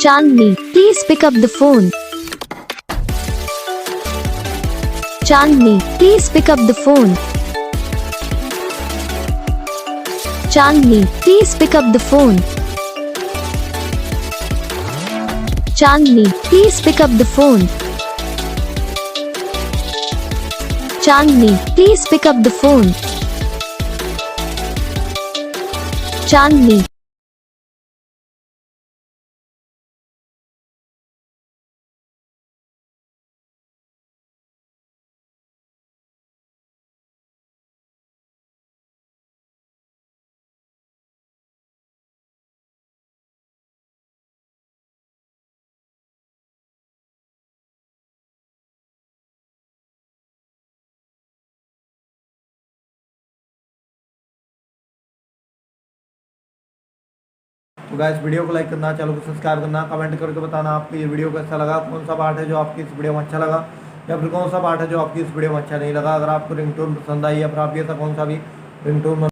Chandni, please pick up the phone. Chandni, please pick up the phone. Chandni, please pick up the phone. Chandni, please pick up the phone. Chandni, please pick up the phone. Chandni. तो guys video को like करना, channel को subscribe करना, comment करके बताना आपको ये video कैसा लगा, कौन सा पार्ट है जो आपकी इस वीडियो में अच्छा लगा या फिर कौन सा पार्ट है जो आपकी इस वीडियो में अच्छा नहीं लगा। अगर आपको रिंगटोन पसंद आई या फिर आप ऐसा कौन सा भी रिंगटोन